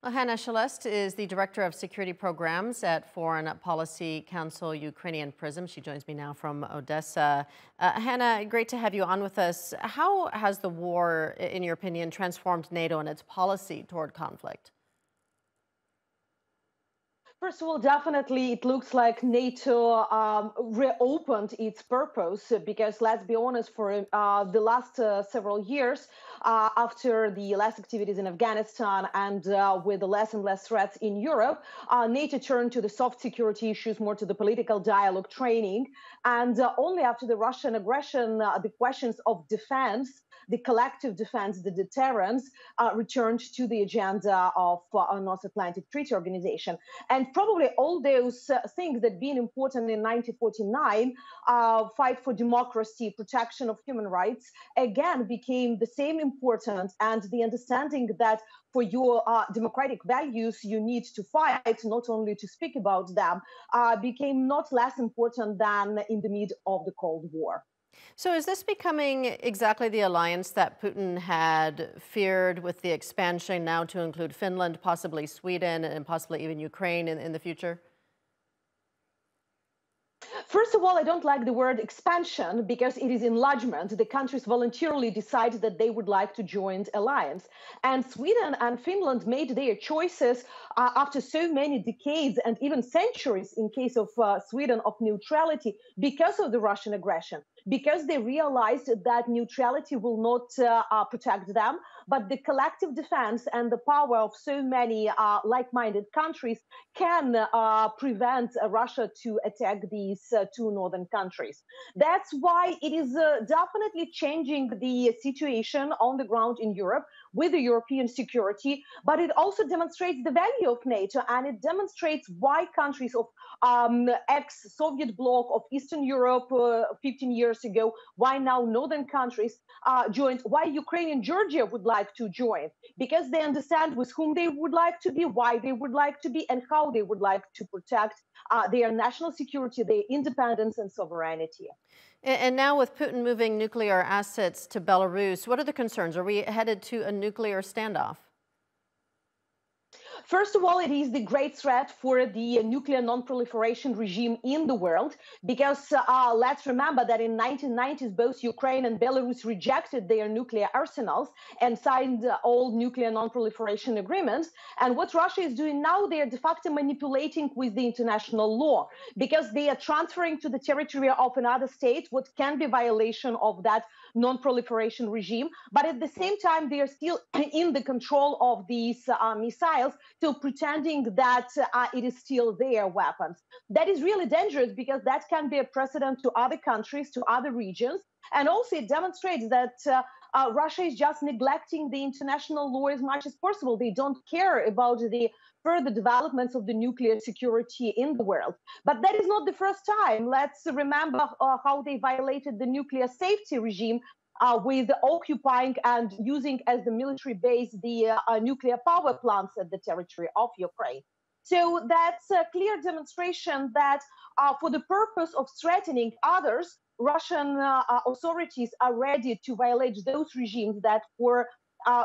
Well, Hanna Shelest is the Director of Security Programs at Foreign Policy Council Ukrainian Prism. She joins me now from Odessa. Hanna, great to have you on with us. How has the war, in your opinion, transformed NATO and its policy toward conflict? First of all, definitely it looks like NATO reopened its purpose because, let's be honest, for the last several years, after the less activities in Afghanistan and with the less and less threats in Europe, NATO turned to the soft security issues, more to the political dialogue training. And only after the Russian aggression, the questions of defense, the collective defense, the deterrence, returned to the agenda of North Atlantic Treaty Organization. And probably all those things that been important in 1949, fight for democracy, protection of human rights, again became the same important, and the understanding that for your democratic values, you need to fight, not only to speak about them, became not less important than in the mid of the Cold War. So is this becoming exactly the alliance that Putin had feared, with the expansion now to include Finland, possibly Sweden, and possibly even Ukraine in the future? First of all, I don't like the word expansion because it is enlargement. The countries voluntarily decide that they would like to join the alliance. And Sweden and Finland made their choices after so many decades and even centuries, in case of Sweden, of neutrality because of the Russian aggression, because they realized that neutrality will not protect them, but the collective defense and the power of so many like-minded countries can prevent Russia to attack these two northern countries. That's why it is definitely changing the situation on the ground in Europe with the European security, but it also demonstrates the value of NATO, and it demonstrates why countries of ex-Soviet bloc of Eastern Europe 15 years ago, why now northern countries joined, why Ukraine and Georgia would like to join, because they understand with whom they would like to be, why they would like to be, and how they would like to protect their national security, their independence and sovereignty. And now with Putin moving nuclear assets to Belarus, what are the concerns? Are we headed to a nuclear standoff? First of all, it is the great threat for the nuclear non-proliferation regime in the world, because let's remember that in 1990s, both Ukraine and Belarus rejected their nuclear arsenals and signed all nuclear non-proliferation agreements. And what Russia is doing now, they are de facto manipulating with the international law, because they are transferring to the territory of another state what can be violation of that non-proliferation regime. But at the same time, they are still in the control of these missiles, still pretending that it is still their weapons. That is really dangerous, because that can be a precedent to other countries, to other regions. And also it demonstrates that Russia is just neglecting the international law as much as possible. They don't care about the further developments of the nuclear security in the world. But that is not the first time. Let's remember how they violated the nuclear safety regime with occupying and using as the military base the nuclear power plants at the territory of Ukraine. So that's a clear demonstration that for the purpose of threatening others, Russian authorities are ready to violate those regimes that for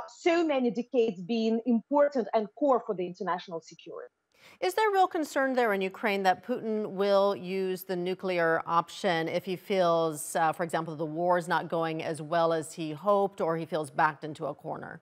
so many decades been important and core for the international security. Is there real concern there in Ukraine that Putin will use the nuclear option if he feels, for example, the war is not going as well as he hoped, or he feels backed into a corner?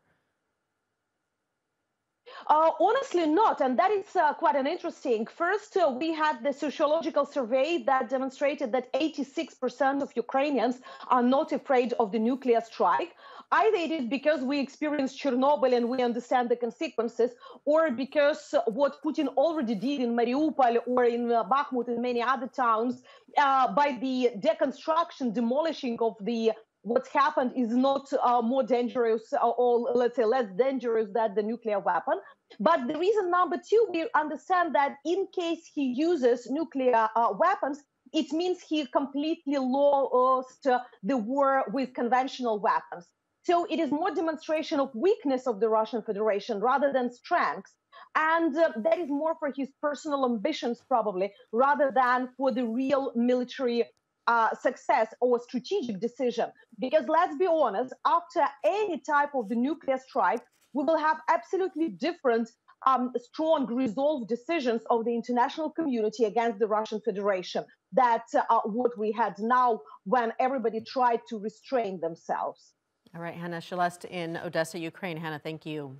Honestly, not. And that is quite an interesting. First, we had the sociological survey that demonstrated that 86% of Ukrainians are not afraid of the nuclear strike. Either it is because we experienced Chernobyl and we understand the consequences, or because what Putin already did in Mariupol or in Bakhmut and many other towns by the deconstruction, demolishing of the what's happened is not more dangerous or let's say less dangerous than the nuclear weapon. But the reason number two, we understand that in case he uses nuclear weapons, it means he completely lost the war with conventional weapons. So it is more demonstration of weakness of the Russian Federation rather than strength. And that is more for his personal ambitions, probably, rather than for the real military success or strategic decision. Because let's be honest, after any type of the nuclear strike, we will have absolutely different strong, resolved decisions of the international community against the Russian Federation. That's what we had now when everybody tried to restrain themselves. All right, Hanna Shelest in Odessa, Ukraine. Hanna, thank you.